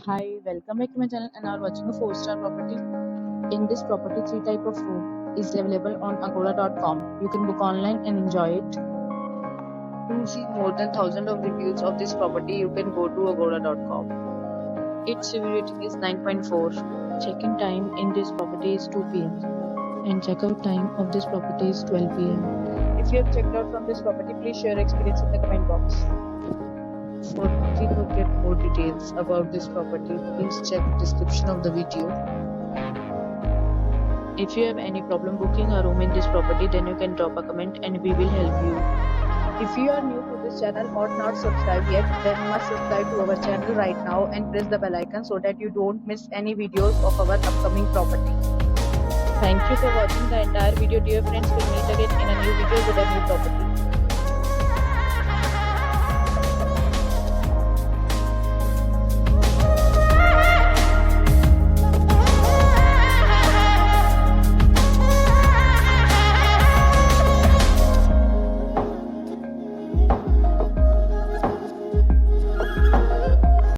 Hi, welcome back to my channel and are watching a 4-star property. In this property, 3 type of room is available on agoda.com. You can book online and enjoy it. To see more than 1000 of reviews of this property, you can go to agoda.com. Its review rating is 9.4. Check-in time in this property is 2 p.m. and check-out time of this property is 12 p.m. If you have checked out from this property, please share your experience in the comment box. For booking or get more details about this property, please check description of the video. If you have any problem booking a room in this property, then you can drop a comment and we will help you. If you are new to this channel or not subscribed yet, then you must subscribe to our channel right now and press the bell icon so that you don't miss any videos of our upcoming property. Thank you for watching the entire video, dear friends. We'll meet again in a new video with a new property.